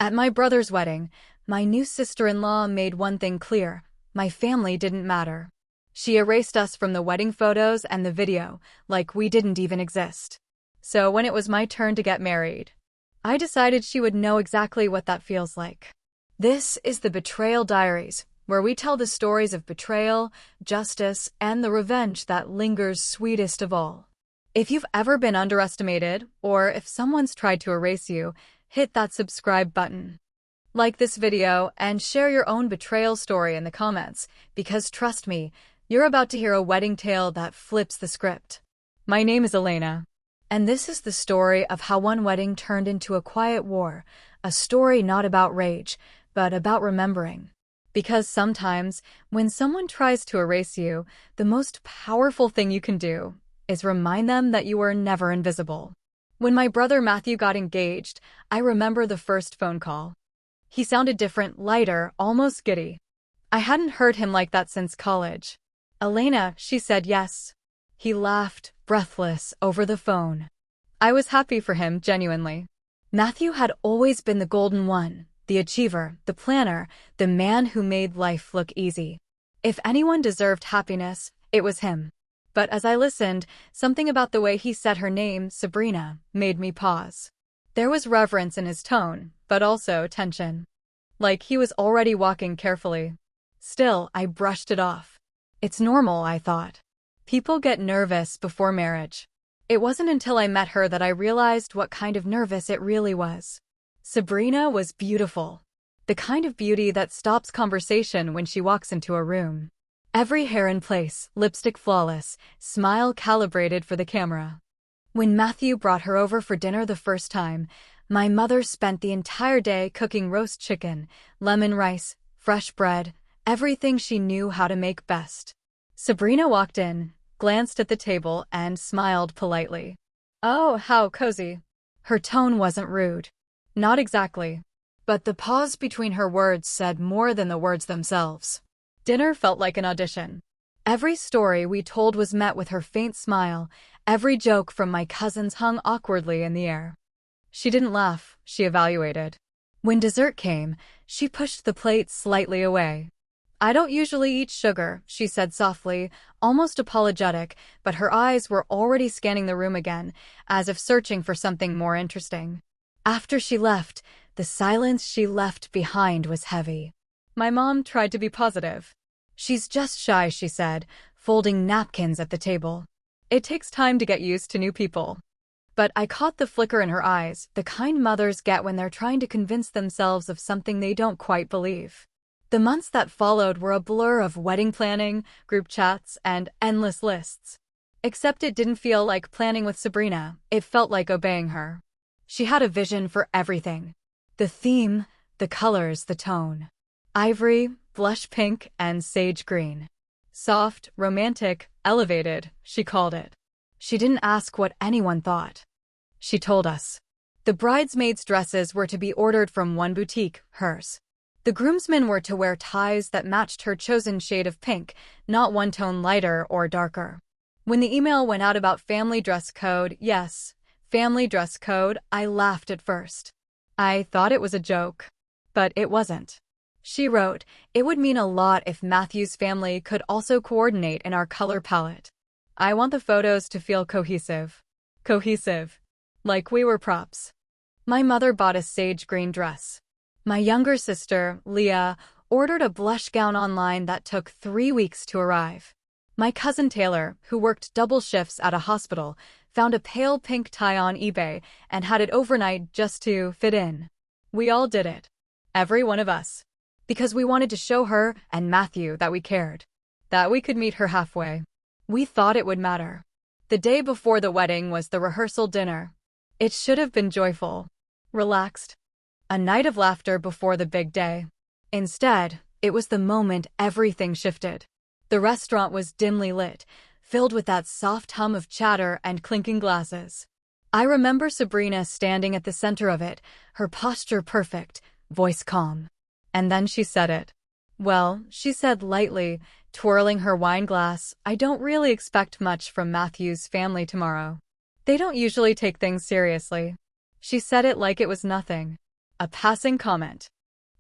At my brother's wedding, my new sister-in-law made one thing clear: my family didn't matter. She erased us from the wedding photos and the video, like we didn't even exist. So when it was my turn to get married, I decided she would know exactly what that feels like. This is the Betrayal Diaries, where we tell the stories of betrayal, justice, and the revenge that lingers sweetest of all. If you've ever been underestimated, or if someone's tried to erase you, hit that subscribe button. Like this video and share your own betrayal story in the comments, because trust me, you're about to hear a wedding tale that flips the script. My name is Elena, and this is the story of how one wedding turned into a quiet war, a story not about rage, but about remembering. Because sometimes, when someone tries to erase you, the most powerful thing you can do is remind them that you were never invisible. When my brother Matthew got engaged, I remember the first phone call. He sounded different, lighter, almost giddy. I hadn't heard him like that since college. "Elena," she said. "Yes." He laughed, breathless, over the phone. I was happy for him, genuinely. Matthew had always been the golden one, the achiever, the planner, the man who made life look easy. If anyone deserved happiness, it was him. But as I listened, something about the way he said her name, Sabrina, made me pause. There was reverence in his tone, but also tension. Like he was already walking carefully. Still, I brushed it off. It's normal, I thought. People get nervous before marriage. It wasn't until I met her that I realized what kind of nervous it really was. Sabrina was beautiful. The kind of beauty that stops conversation when she walks into a room. Every hair in place, lipstick flawless, smile calibrated for the camera. When Matthew brought her over for dinner the first time, my mother spent the entire day cooking roast chicken, lemon rice, fresh bread, everything she knew how to make best. Sabrina walked in, glanced at the table, and smiled politely. "Oh, how cozy." Her tone wasn't rude. Not exactly. But the pause between her words said more than the words themselves. Dinner felt like an audition. Every story we told was met with her faint smile, every joke from my cousins hung awkwardly in the air. She didn't laugh, she evaluated. When dessert came, she pushed the plate slightly away. "I don't usually eat sugar," she said softly, almost apologetic, but her eyes were already scanning the room again, as if searching for something more interesting. After she left, the silence she left behind was heavy. My mom tried to be positive. "She's just shy," she said, folding napkins at the table. "It takes time to get used to new people." But I caught the flicker in her eyes, the kind mothers get when they're trying to convince themselves of something they don't quite believe. The months that followed were a blur of wedding planning, group chats, and endless lists. Except it didn't feel like planning with Sabrina, it felt like obeying her. She had a vision for everything. The theme, the colors, the tone. Ivory, blush pink, and sage green. Soft, romantic, elevated, she called it. She didn't ask what anyone thought. She told us. The bridesmaids' dresses were to be ordered from one boutique, hers. The groomsmen were to wear ties that matched her chosen shade of pink, not one tone lighter or darker. When the email went out about family dress code, yes, family dress code, I laughed at first. I thought it was a joke. But it wasn't. She wrote, "It would mean a lot if Matthew's family could also coordinate in our color palette. I want the photos to feel cohesive." Cohesive. Like we were props. My mother bought a sage green dress. My younger sister, Leah, ordered a blush gown online that took 3 weeks to arrive. My cousin Taylor, who worked double shifts at a hospital, found a pale pink tie on eBay and had it overnight just to fit in. We all did it. Every one of us. Because we wanted to show her and Matthew that we cared. That we could meet her halfway. We thought it would matter. The day before the wedding was the rehearsal dinner. It should have been joyful. Relaxed. A night of laughter before the big day. Instead, it was the moment everything shifted. The restaurant was dimly lit, filled with that soft hum of chatter and clinking glasses. I remember Sabrina standing at the center of it, her posture perfect, voice calm. And then she said it. "Well," she said lightly, twirling her wine glass, "I don't really expect much from Matthew's family tomorrow. They don't usually take things seriously." She said it like it was nothing. a passing comment.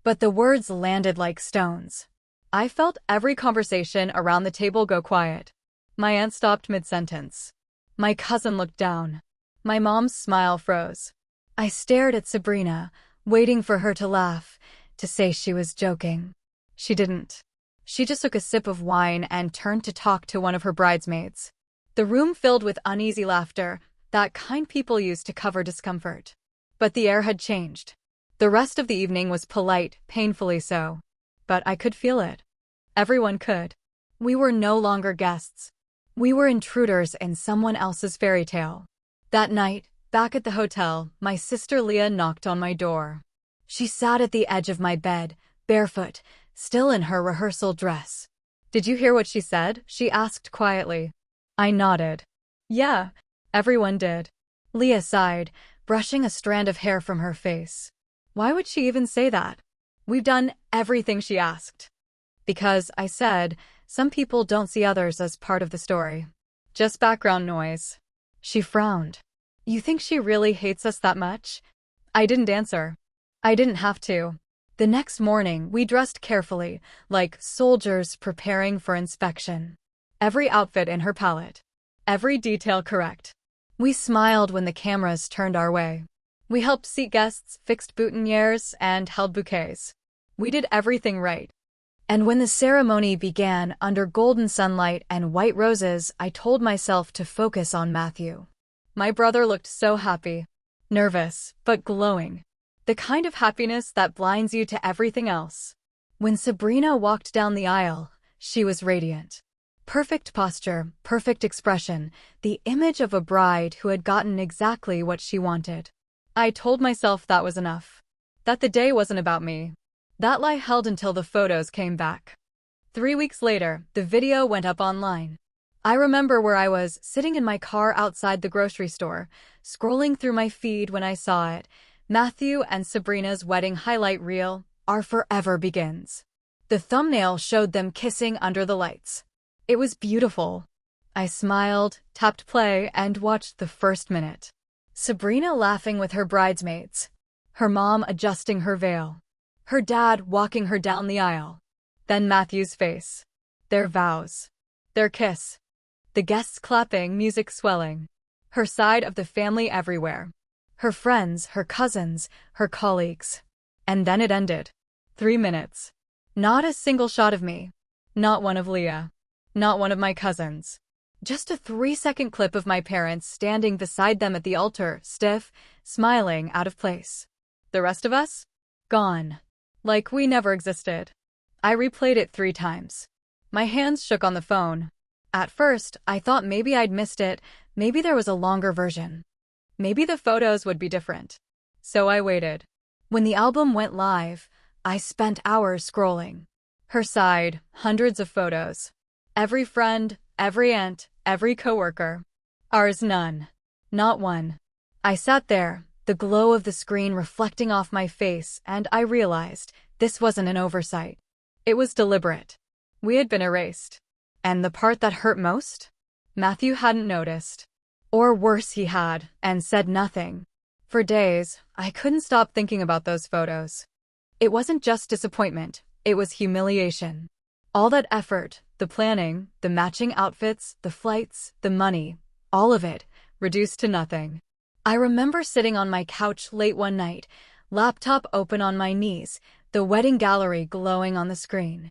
But the words landed like stones. I felt every conversation around the table go quiet. My aunt stopped mid-sentence. My cousin looked down. My mom's smile froze. I stared at Sabrina, waiting for her to laugh, to say she was joking. She didn't. She just took a sip of wine and turned to talk to one of her bridesmaids. The room filled with uneasy laughter, that kind people use to cover discomfort. But the air had changed. The rest of the evening was polite, painfully so. But I could feel it. Everyone could. We were no longer guests. We were intruders in someone else's fairy tale. That night, back at the hotel, my sister Leah knocked on my door. She sat at the edge of my bed, barefoot, still in her rehearsal dress. "Did you hear what she said?" she asked quietly. I nodded. "Yeah, everyone did." Leah sighed, brushing a strand of hair from her face. "Why would she even say that?" "We've done everything she asked." "Because," I said, "some people don't see others as part of the story. Just background noise." She frowned. "You think she really hates us that much?" I didn't answer. I didn't have to. The next morning, we dressed carefully, like soldiers preparing for inspection. Every outfit in her palette. Every detail correct. We smiled when the cameras turned our way. We helped seat guests, fixed boutonnieres, and held bouquets. We did everything right. And when the ceremony began, under golden sunlight and white roses, I told myself to focus on Matthew. My brother looked so happy. Nervous, but glowing. The kind of happiness that blinds you to everything else. When Sabrina walked down the aisle, she was radiant. Perfect posture, perfect expression, the image of a bride who had gotten exactly what she wanted. I told myself that was enough. That the day wasn't about me. That lie held until the photos came back. 3 weeks later, the video went up online. I remember where I was, sitting in my car outside the grocery store, scrolling through my feed when I saw it. Matthew and Sabrina's wedding highlight reel, Our Forever Begins. The thumbnail showed them kissing under the lights. It was beautiful. I smiled, tapped play, and watched the first minute. Sabrina laughing with her bridesmaids. Her mom adjusting her veil. Her dad walking her down the aisle. Then Matthew's face. Their vows. Their kiss. The guests clapping, music swelling. Her side of the family everywhere. Her friends, her cousins, her colleagues. And then it ended. 3 minutes. Not a single shot of me. Not one of Leah. Not one of my cousins. Just a 3-second clip of my parents standing beside them at the altar, stiff, smiling, out of place. The rest of us? Gone. Like we never existed. I replayed it 3 times. My hands shook on the phone. At first, I thought maybe I'd missed it, maybe there was a longer version. Maybe the photos would be different. So I waited. When the album went live, I spent hours scrolling. Her side, hundreds of photos. Every friend, every aunt, every coworker. Ours none. Not one. I sat there, the glow of the screen reflecting off my face, and I realized this wasn't an oversight. It was deliberate. We had been erased. And the part that hurt most? Matthew hadn't noticed. Or worse, he had, and said nothing. For days, I couldn't stop thinking about those photos. It wasn't just disappointment, it was humiliation. All that effort, the planning, the matching outfits, the flights, the money, all of it, reduced to nothing. I remember sitting on my couch late one night, laptop open on my knees, the wedding gallery glowing on the screen.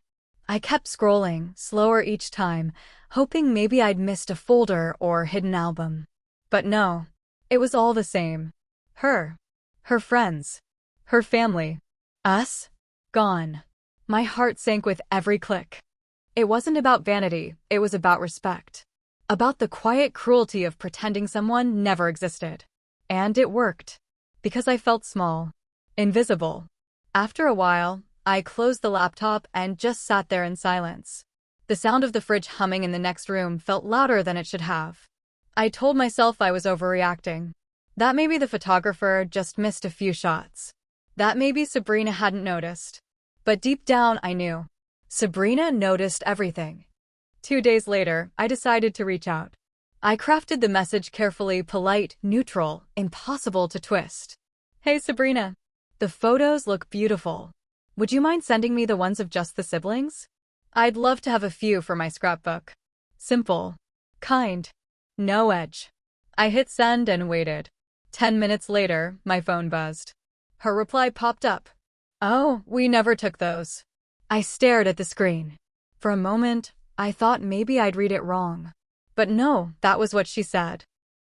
I kept scrolling, slower each time, hoping maybe I'd missed a folder or hidden album. But no, it was all the same. Her friends, her family, us, gone. My heart sank with every click. It wasn't about vanity, it was about respect. About the quiet cruelty of pretending someone never existed. And it worked. Because I felt small. Invisible. After a while, I closed the laptop and just sat there in silence. The sound of the fridge humming in the next room felt louder than it should have. I told myself I was overreacting. That maybe the photographer just missed a few shots. That maybe Sabrina hadn't noticed. But deep down, I knew. Sabrina noticed everything. 2 days later, I decided to reach out. I crafted the message carefully, polite, neutral, impossible to twist. "Hey Sabrina. The photos look beautiful. Would you mind sending me the ones of just the siblings? I'd love to have a few for my scrapbook. Simple. Kind. No edge. I hit send and waited. 10 minutes later, my phone buzzed. Her reply popped up. Oh, we never took those. I stared at the screen. For a moment, I thought maybe I'd read it wrong. But no, that was what she said.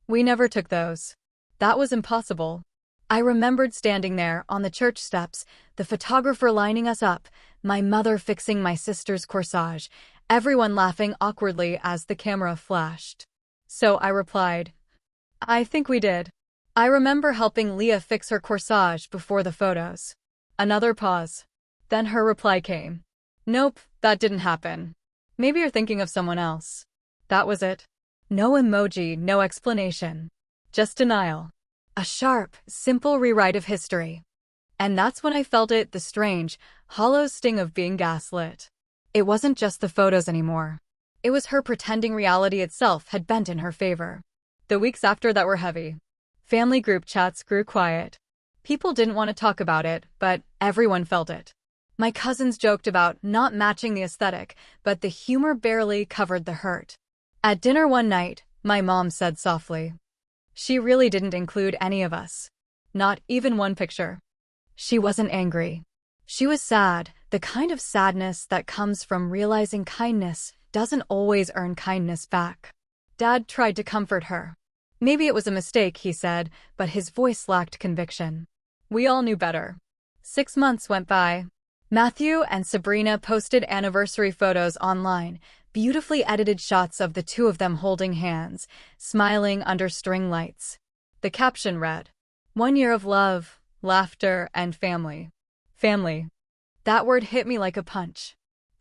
We never took those. That was impossible. I remembered standing there on the church steps, the photographer lining us up, my mother fixing my sister's corsage, everyone laughing awkwardly as the camera flashed. So I replied, I think we did. I remember helping Leah fix her corsage before the photos. Another pause. Then her reply came. Nope, that didn't happen. Maybe you're thinking of someone else. That was it. No emoji, no explanation. Just denial. A sharp, simple rewrite of history. And that's when I felt it, the strange, hollow sting of being gaslit. It wasn't just the photos anymore. It was her pretending reality itself had bent in her favor. The weeks after that were heavy. Family group chats grew quiet. People didn't want to talk about it, but everyone felt it. My cousins joked about not matching the aesthetic, but the humor barely covered the hurt. At dinner one night, my mom said softly. She really didn't include any of us. Not even one picture. She wasn't angry. She was sad, the kind of sadness that comes from realizing kindness doesn't always earn kindness back. Dad tried to comfort her. Maybe it was a mistake, he said, but his voice lacked conviction. We all knew better. 6 months went by. Matthew and Sabrina posted anniversary photos online, beautifully edited shots of the two of them holding hands, smiling under string lights. The caption read, 1 year of love, laughter, and family. Family. That word hit me like a punch.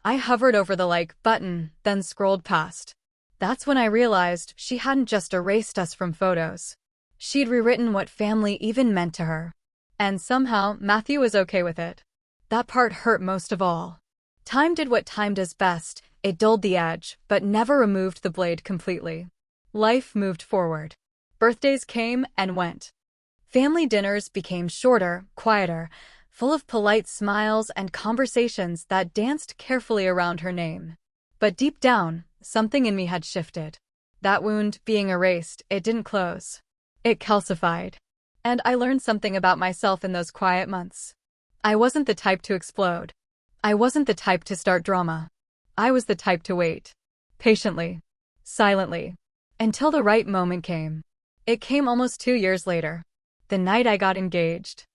I hovered over the like button, then scrolled past. That's when I realized she hadn't just erased us from photos. She'd rewritten what family even meant to her. And somehow, Matthew was okay with it. That part hurt most of all. Time did what time does best. It dulled the edge, but never removed the blade completely. Life moved forward. Birthdays came and went. Family dinners became shorter, quieter, full of polite smiles and conversations that danced carefully around her name. But deep down, something in me had shifted. That wound, being erased, it didn't close. It calcified. And I learned something about myself in those quiet months. I wasn't the type to explode. I wasn't the type to start drama. I was the type to wait. Patiently. Silently. Until the right moment came. It came almost 2 years later. The night I got engaged.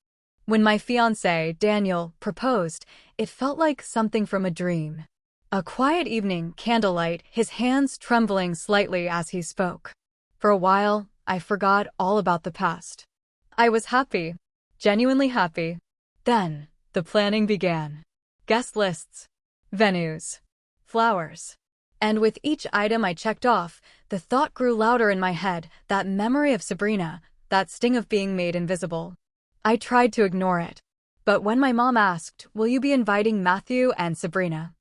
When my fiancé, Daniel, proposed, it felt like something from a dream. A quiet evening, candlelight, his hands trembling slightly as he spoke. For a while, I forgot all about the past. I was happy. Genuinely happy. Then, the planning began. Guest lists. Venues. Flowers. And with each item I checked off, the thought grew louder in my head, that memory of Sabrina, that sting of being made invisible. I tried to ignore it. But when my mom asked, will you be inviting Matthew and Sabrina?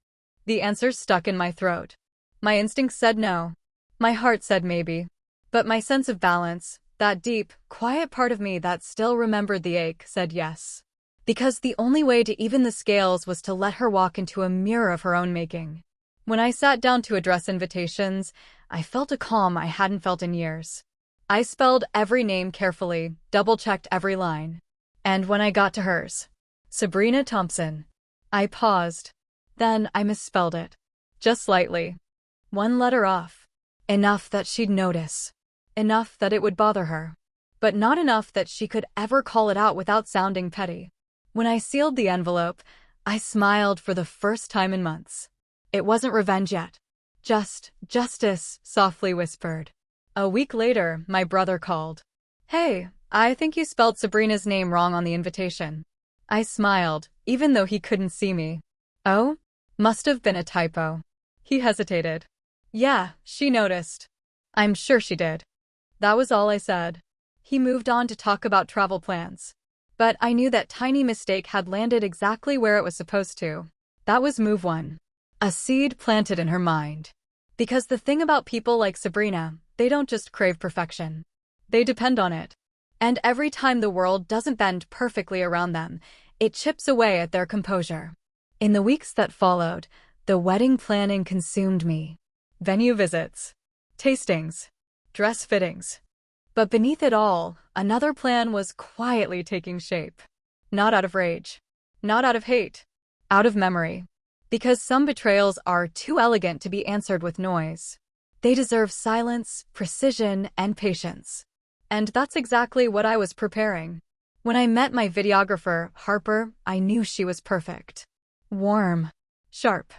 The answer stuck in my throat. My instincts said no. My heart said maybe. But my sense of balance, that deep, quiet part of me that still remembered the ache, said yes. Because the only way to even the scales was to let her walk into a mirror of her own making. When I sat down to address invitations, I felt a calm I hadn't felt in years. I spelled every name carefully, double-checked every line. And when I got to hers, Sabrina Thompson, I paused. Then I misspelled it. Just slightly. 1 letter off. Enough that she'd notice. Enough that it would bother her. But not enough that she could ever call it out without sounding petty. When I sealed the envelope, I smiled for the first time in months. It wasn't revenge yet. Just justice, softly whispered. A week later, my brother called. Hey, I think you spelled Sabrina's name wrong on the invitation. I smiled, even though he couldn't see me. Oh? Must have been a typo. He hesitated. Yeah, she noticed. I'm sure she did. That was all I said. He moved on to talk about travel plans. But I knew that tiny mistake had landed exactly where it was supposed to. That was move 1. A seed planted in her mind. Because the thing about people like Sabrina, they don't just crave perfection. They depend on it. And every time the world doesn't bend perfectly around them, it chips away at their composure. In the weeks that followed, the wedding planning consumed me. Venue visits, tastings, dress fittings. But beneath it all, another plan was quietly taking shape. Not out of rage, not out of hate, out of memory. Because some betrayals are too elegant to be answered with noise. They deserve silence, precision, and patience. And that's exactly what I was preparing. When I met my videographer, Harper, I knew she was perfect. Warm, sharp,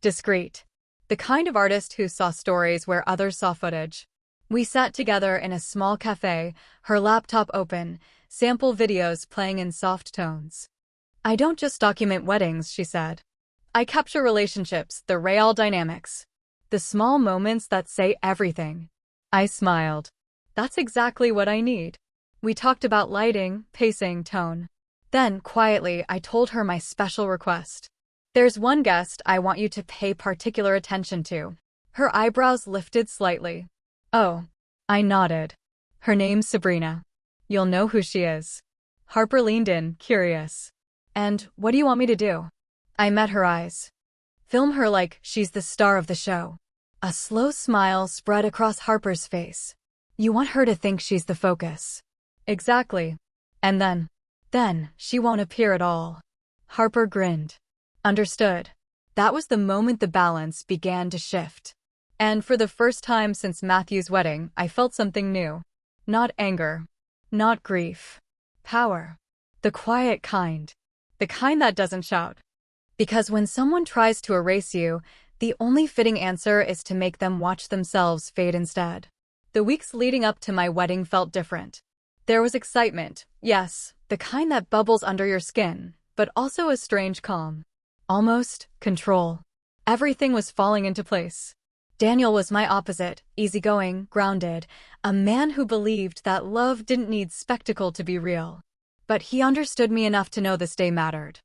discreet. The kind of artist who saw stories where others saw footage. We sat together in a small cafe, her laptop open, sample videos playing in soft tones. "I don't just document weddings," she said. "I capture relationships, the real dynamics. The small moments that say everything." I smiled. That's exactly what I need. We talked about lighting, pacing, tone. Then, quietly, I told her my special request. "There's one guest I want you to pay particular attention to." Her eyebrows lifted slightly. "Oh." I nodded. "Her name's Sabrina. You'll know who she is." Harper leaned in, curious. "And what do you want me to do?" I met her eyes. "Film her like she's the star of the show." A slow smile spread across Harper's face. "You want her to think she's the focus." "Exactly. And then she won't appear at all." Harper grinned. "Understood." That was the moment the balance began to shift. And for the first time since Matthew's wedding, I felt something new. Not anger. Not grief. Power. The quiet kind. The kind that doesn't shout. Because when someone tries to erase you, the only fitting answer is to make them watch themselves fade instead. The weeks leading up to my wedding felt different. There was excitement, yes, the kind that bubbles under your skin, but also a strange calm. Almost control. Everything was falling into place. Daniel was my opposite, easygoing, grounded, a man who believed that love didn't need spectacle to be real. But he understood me enough to know this day mattered.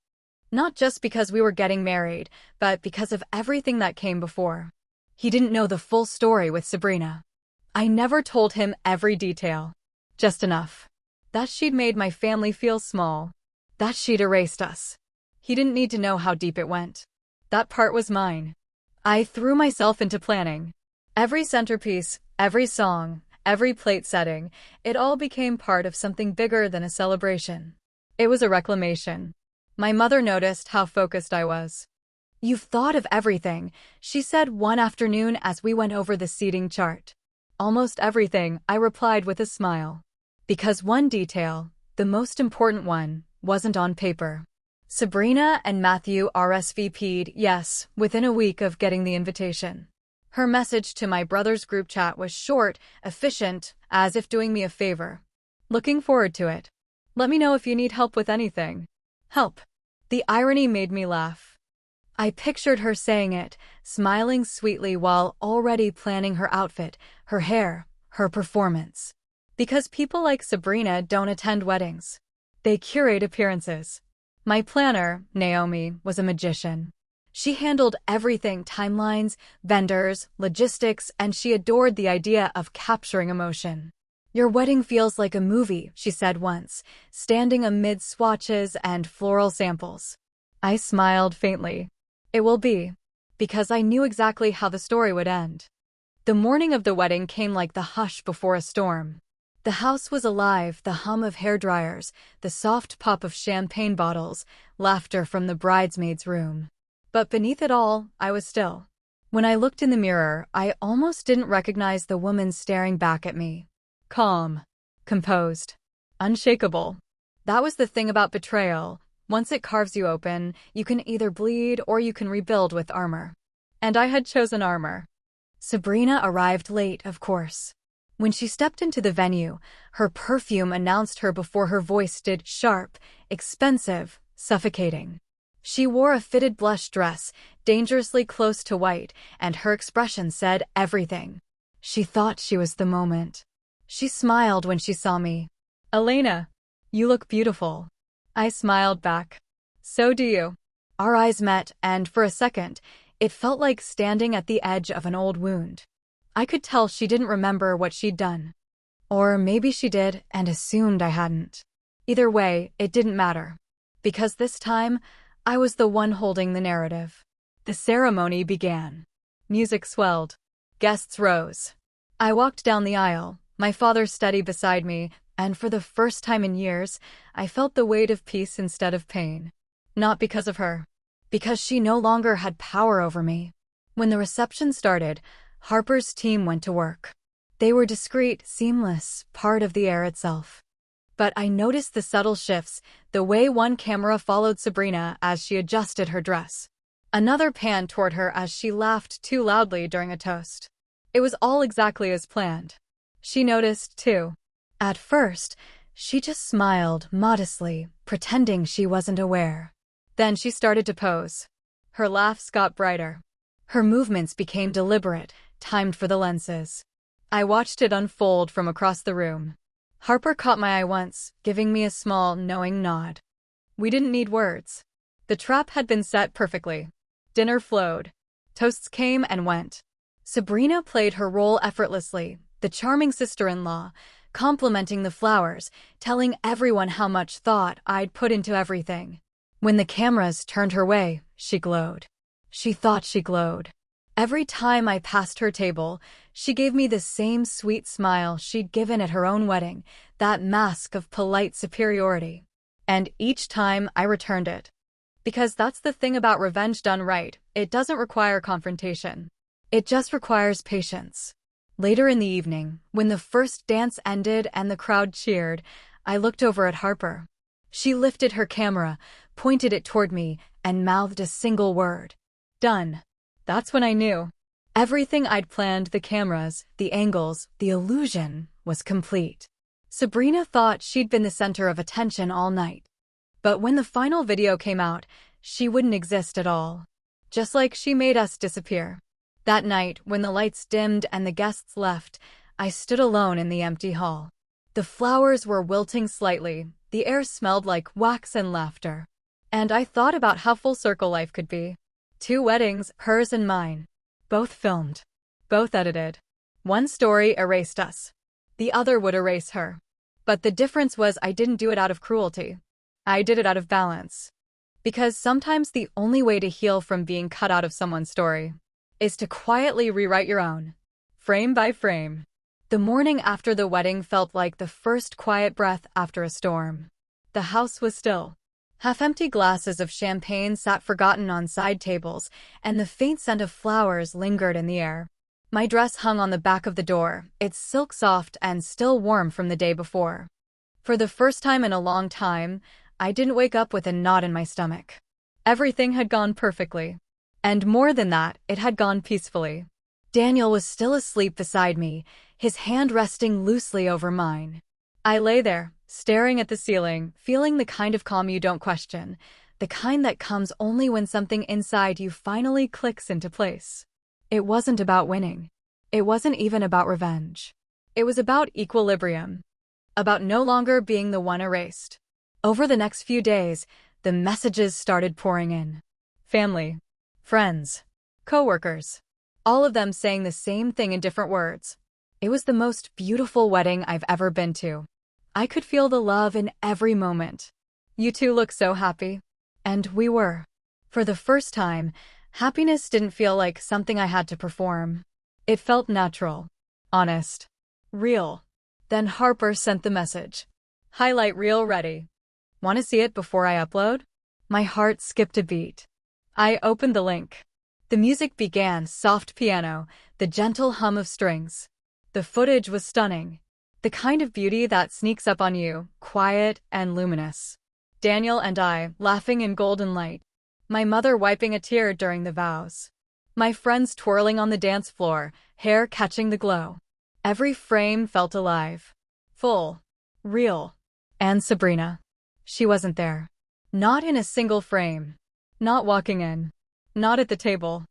Not just because we were getting married, but because of everything that came before. He didn't know the full story with Sabrina. I never told him every detail. Just enough. That she'd made my family feel small. That she'd erased us. He didn't need to know how deep it went. That part was mine. I threw myself into planning. Every centerpiece, every song, every plate setting, it all became part of something bigger than a celebration. It was a reclamation. My mother noticed how focused I was. "You've thought of everything," she said one afternoon as we went over the seating chart. "Almost everything," I replied with a smile. Because one detail, the most important one, wasn't on paper. Sabrina and Matthew RSVP'd, yes, within a week of getting the invitation. Her message to my brother's group chat was short, efficient, as if doing me a favor. "Looking forward to it. Let me know if you need help with anything." Help. The irony made me laugh. I pictured her saying it, smiling sweetly while already planning her outfit, her hair, her performance. Because people like Sabrina don't attend weddings. They curate appearances. My planner, Naomi, was a magician. She handled everything: timelines, vendors, logistics, and she adored the idea of capturing emotion. "Your wedding feels like a movie," she said once, standing amid swatches and floral samples. I smiled faintly. It will be. Because I knew exactly how the story would end. The morning of the wedding came like the hush before a storm. The house was alive, the hum of hairdryers, the soft pop of champagne bottles, laughter from the bridesmaids' room. But beneath it all, I was still. When I looked in the mirror, I almost didn't recognize the woman staring back at me. Calm, composed, unshakable. That was the thing about betrayal. Once it carves you open, you can either bleed or you can rebuild with armor. And I had chosen armor. Sabrina arrived late, of course. When she stepped into the venue, her perfume announced her before her voice did. Sharp, expensive, suffocating. She wore a fitted blush dress, dangerously close to white, and her expression said everything. She thought she was the moment. She smiled when she saw me. "Elena, you look beautiful." I smiled back. "So do you." Our eyes met, and for a second, it felt like standing at the edge of an old wound. I could tell she didn't remember what she'd done. Or maybe she did and assumed I hadn't. Either way, it didn't matter. Because this time, I was the one holding the narrative. The ceremony began. Music swelled. Guests rose. I walked down the aisle, my father steady beside me, and for the first time in years, I felt the weight of peace instead of pain. Not because of her. Because she no longer had power over me. When the reception started, Harper's team went to work. They were discreet, seamless, part of the air itself. But I noticed the subtle shifts, the way one camera followed Sabrina as she adjusted her dress. Another panned toward her as she laughed too loudly during a toast. It was all exactly as planned. She noticed, too. At first, she just smiled modestly, pretending she wasn't aware. Then she started to pose. Her laughs got brighter. Her movements became deliberate, timed for the lenses. I watched it unfold from across the room. Harper caught my eye once, giving me a small, knowing nod. We didn't need words. The trap had been set perfectly. Dinner flowed. Toasts came and went. Sabrina played her role effortlessly, the charming sister-in-law, complimenting the flowers, telling everyone how much thought I'd put into everything. When the cameras turned her way, she glowed. She thought she glowed. Every time I passed her table, she gave me the same sweet smile she'd given at her own wedding, that mask of polite superiority. And each time I returned it. Because that's the thing about revenge done right, it doesn't require confrontation. It just requires patience. Later in the evening, when the first dance ended and the crowd cheered, I looked over at Harper. She lifted her camera, pointed it toward me, and mouthed a single word. Done. That's when I knew. Everything I'd planned, the cameras, the angles, the illusion, was complete. Sabrina thought she'd been the center of attention all night. But when the final video came out, she wouldn't exist at all. Just like she made us disappear. That night, when the lights dimmed and the guests left, I stood alone in the empty hall. The flowers were wilting slightly, the air smelled like wax and laughter. And I thought about how full circle life could be. 2 weddings, hers and mine. Both filmed. Both edited. One story erased us. The other would erase her. But the difference was I didn't do it out of cruelty. I did it out of balance. Because sometimes the only way to heal from being cut out of someone's story is to quietly rewrite your own, frame by frame. The morning after the wedding felt like the first quiet breath after a storm. The house was still. Half-empty glasses of champagne sat forgotten on side tables, and the faint scent of flowers lingered in the air. My dress hung on the back of the door, its silk soft and still warm from the day before. For the first time in a long time, I didn't wake up with a knot in my stomach. Everything had gone perfectly. And more than that, it had gone peacefully. Daniel was still asleep beside me, his hand resting loosely over mine. I lay there, staring at the ceiling, feeling the kind of calm you don't question, the kind that comes only when something inside you finally clicks into place. It wasn't about winning. It wasn't even about revenge. It was about equilibrium. About no longer being the one erased. Over the next few days, the messages started pouring in. Family, friends, coworkers, all of them saying the same thing in different words. It was the most beautiful wedding I've ever been to. I could feel the love in every moment. You two look so happy. And we were. For the first time, happiness didn't feel like something I had to perform. It felt natural, honest, real. Then Harper sent the message. Highlight reel ready. Want to see it before I upload? My heart skipped a beat. I opened the link. The music began, soft piano, the gentle hum of strings. The footage was stunning. The kind of beauty that sneaks up on you, quiet and luminous. Daniel and I, laughing in golden light. My mother wiping a tear during the vows. My friends twirling on the dance floor, hair catching the glow. Every frame felt alive. Full. Real. And Sabrina. She wasn't there. Not in a single frame. Not walking in. Not at the table.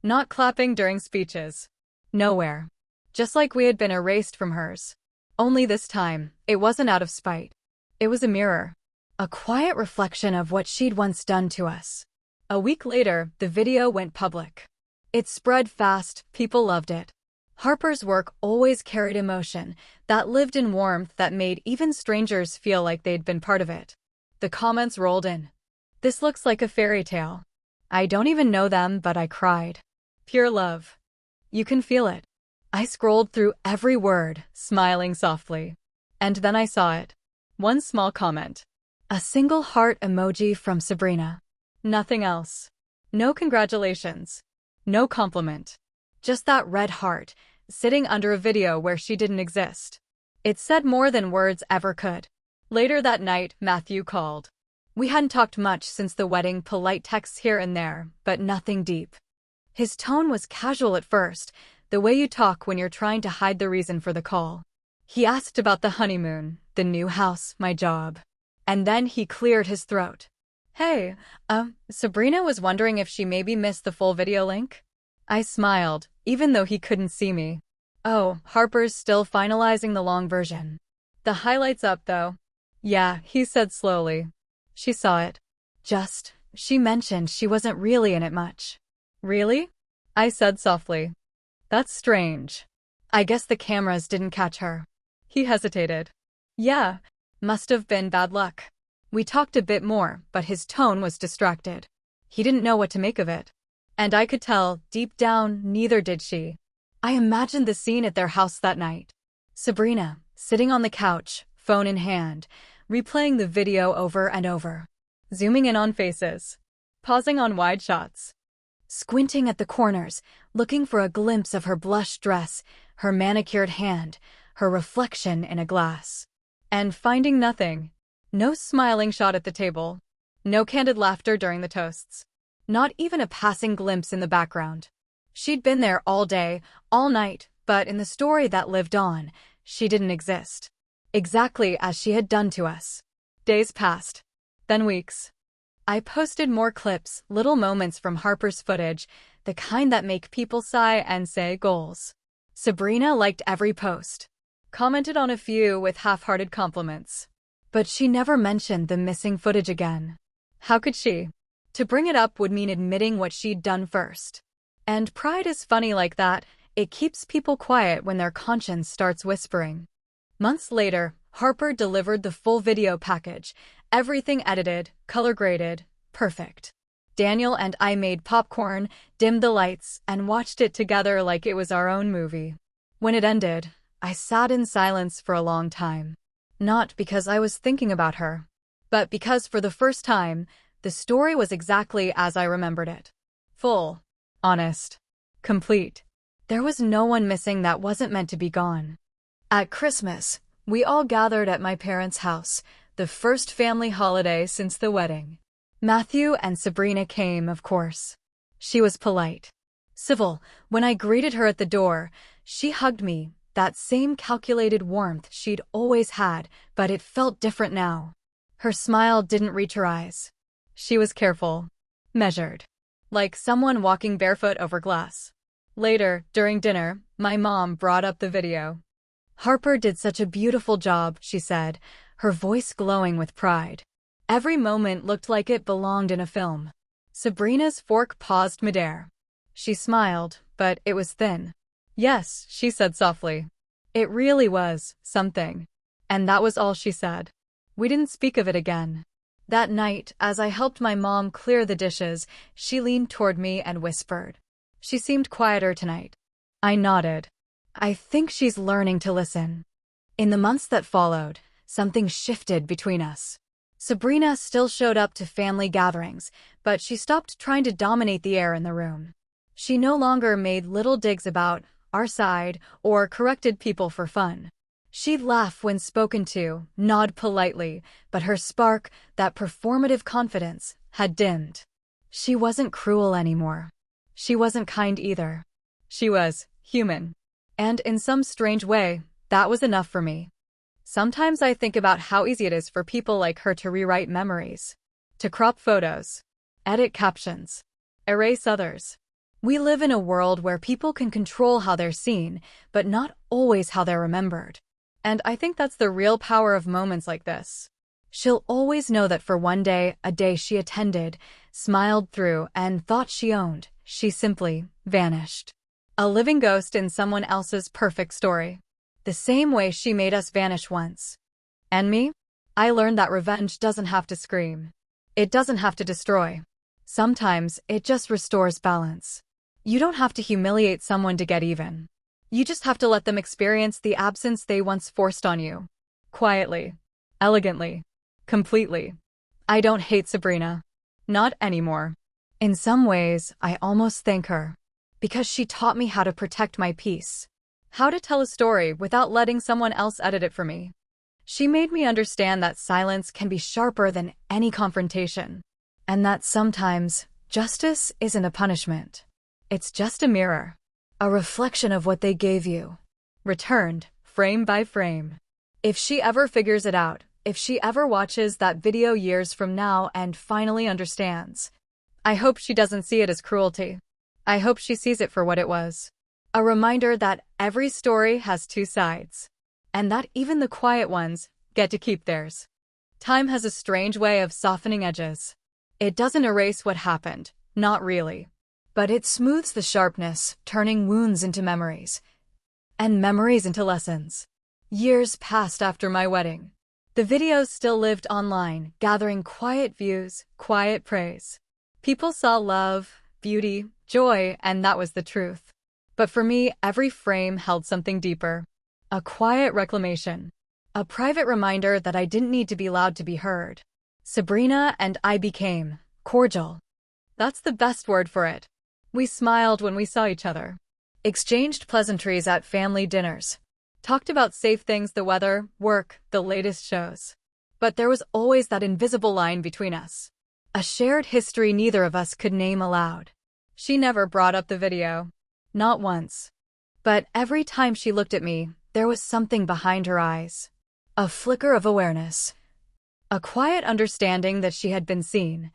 Not clapping during speeches. Nowhere. Just like we had been erased from hers. Only this time, it wasn't out of spite. It was a mirror. A quiet reflection of what she'd once done to us. A week later, the video went public. It spread fast, people loved it. Harper's work always carried emotion that lived in warmth that made even strangers feel like they'd been part of it. The comments rolled in. "This looks like a fairy tale." "I don't even know them, but I cried." "Pure love." "You can feel it." I scrolled through every word, smiling softly. And then I saw it. One small comment. A single heart emoji from Sabrina. Nothing else. No congratulations. No compliment. Just that red heart, sitting under a video where she didn't exist. It said more than words ever could. Later that night, Matthew called. We hadn't talked much since the wedding, polite texts here and there, but nothing deep. His tone was casual at first, the way you talk when you're trying to hide the reason for the call. He asked about the honeymoon, the new house, my job. And then he cleared his throat. "Hey, Sabrina was wondering if she maybe missed the full video link?" I smiled, even though he couldn't see me. "Oh, Harper's still finalizing the long version. The highlights up, though." "Yeah," he said slowly. "She saw it. She mentioned she wasn't really in it much." "Really?" I said softly. "That's strange. I guess the cameras didn't catch her." He hesitated. "Yeah, must have been bad luck." We talked a bit more, but his tone was distracted. He didn't know what to make of it. And I could tell, deep down, neither did she. I imagined the scene at their house that night. Sabrina, sitting on the couch, phone in hand, replaying the video over and over. Zooming in on faces. Pausing on wide shots. Squinting at the corners, looking for a glimpse of her blush dress, her manicured hand, her reflection in a glass. And finding nothing. No smiling shot at the table. No candid laughter during the toasts. Not even a passing glimpse in the background. She'd been there all day, all night, but in the story that lived on, she didn't exist. Exactly as she had done to us. Days passed. Then weeks. I posted more clips, little moments from Harper's footage, the kind that make people sigh and say goals. Sabrina liked every post. Commented on a few with half-hearted compliments. But she never mentioned the missing footage again. How could she? To bring it up would mean admitting what she'd done first. And pride is funny like that, it keeps people quiet when their conscience starts whispering. Months later, Harper delivered the full video package, everything edited, color-graded, perfect. Daniel and I made popcorn, dimmed the lights, and watched it together like it was our own movie. When it ended, I sat in silence for a long time. Not because I was thinking about her, but because for the first time, the story was exactly as I remembered it. Full, honest, complete. There was no one missing that wasn't meant to be gone. At Christmas, we all gathered at my parents' house, the first family holiday since the wedding. Matthew and Sabrina came, of course. She was polite, civil. When I greeted her at the door, she hugged me, that same calculated warmth she'd always had, but it felt different now. Her smile didn't reach her eyes. She was careful, measured, like someone walking barefoot over glass. Later, during dinner, my mom brought up the video. "Harper did such a beautiful job," she said, her voice glowing with pride. Every moment looked like it belonged in a film. Sabrina's fork paused midair. She smiled, but it was thin. "Yes," she said softly. "It really was something." And that was all she said. We didn't speak of it again. That night, as I helped my mom clear the dishes, she leaned toward me and whispered. She seemed quieter tonight. I nodded. I think she's learning to listen. In the months that followed, something shifted between us. Sabrina still showed up to family gatherings, but she stopped trying to dominate the air in the room. She no longer made little digs about our side or corrected people for fun. She'd laugh when spoken to, nod politely, but her spark, that performative confidence, had dimmed. She wasn't cruel anymore. She wasn't kind either. She was human. And in some strange way, that was enough for me. Sometimes I think about how easy it is for people like her to rewrite memories, to crop photos, edit captions, erase others. We live in a world where people can control how they're seen, but not always how they're remembered. And I think that's the real power of moments like this. She'll always know that for one day, a day she attended, smiled through, and thought she owned, she simply vanished. A living ghost in someone else's perfect story. The same way she made us vanish once. And me? I learned that revenge doesn't have to scream. It doesn't have to destroy. Sometimes, it just restores balance. You don't have to humiliate someone to get even. You just have to let them experience the absence they once forced on you. Quietly. Elegantly. Completely. I don't hate Sabrina. Not anymore. In some ways, I almost thank her. Because she taught me how to protect my peace. How to tell a story without letting someone else edit it for me. She made me understand that silence can be sharper than any confrontation. And that sometimes, justice isn't a punishment. It's just a mirror. A reflection of what they gave you. Returned, frame by frame. If she ever figures it out, if she ever watches that video years from now and finally understands, I hope she doesn't see it as cruelty. I hope she sees it for what it was. A reminder that every story has two sides. And that even the quiet ones get to keep theirs. Time has a strange way of softening edges. It doesn't erase what happened, not really. But it smooths the sharpness, turning wounds into memories. And memories into lessons. Years passed after my wedding. The videos still lived online, gathering quiet views, quiet praise. People saw love, beauty, joy, and that was the truth. But for me, every frame held something deeper. A quiet reclamation. A private reminder that I didn't need to be loud to be heard. Sabrina and I became cordial. That's the best word for it. We smiled when we saw each other. Exchanged pleasantries at family dinners. Talked about safe things, the weather, work, the latest shows. But there was always that invisible line between us. A shared history neither of us could name aloud. She never brought up the video. Not once. But every time she looked at me, there was something behind her eyes. A flicker of awareness. A quiet understanding that she had been seen.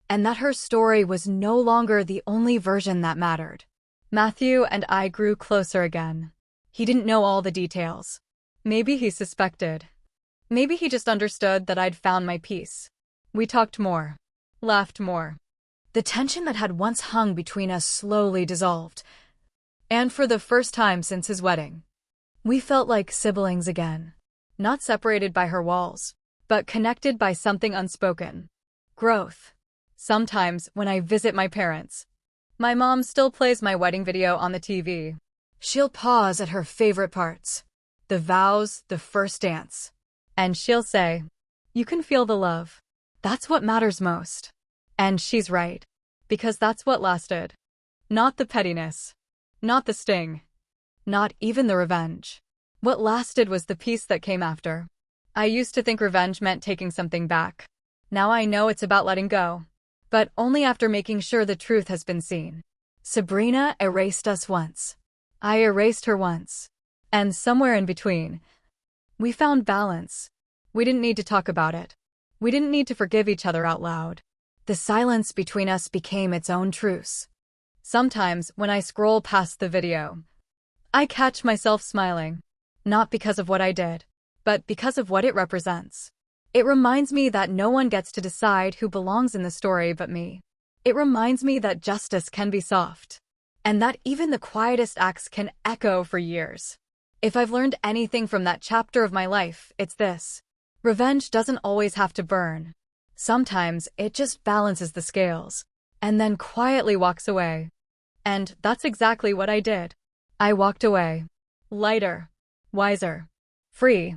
And that her story was no longer the only version that mattered. Matthew and I grew closer again. He didn't know all the details. Maybe he suspected. Maybe he just understood that I'd found my peace. We talked more. Laughed more. The tension that had once hung between us slowly dissolved. And for the first time since his wedding, we felt like siblings again. Not separated by her walls, but connected by something unspoken. Growth. Sometimes, when I visit my parents, my mom still plays my wedding video on the TV. She'll pause at her favorite parts. The vows, the first dance. And she'll say, "You can feel the love. That's what matters most." And she's right. Because that's what lasted. Not the pettiness. Not the sting. Not even the revenge. What lasted was the peace that came after. I used to think revenge meant taking something back. Now I know it's about letting go. But only after making sure the truth has been seen. Sabrina erased us once. I erased her once. And somewhere in between, we found balance. We didn't need to talk about it. We didn't need to forgive each other out loud. The silence between us became its own truce. Sometimes, when I scroll past the video, I catch myself smiling. Not because of what I did, but because of what it represents. It reminds me that no one gets to decide who belongs in the story but me. It reminds me that justice can be soft. And that even the quietest acts can echo for years. If I've learned anything from that chapter of my life, it's this. Revenge doesn't always have to burn. Sometimes it just balances the scales. And then quietly walks away. And that's exactly what I did. I walked away. Lighter. Wiser. Free.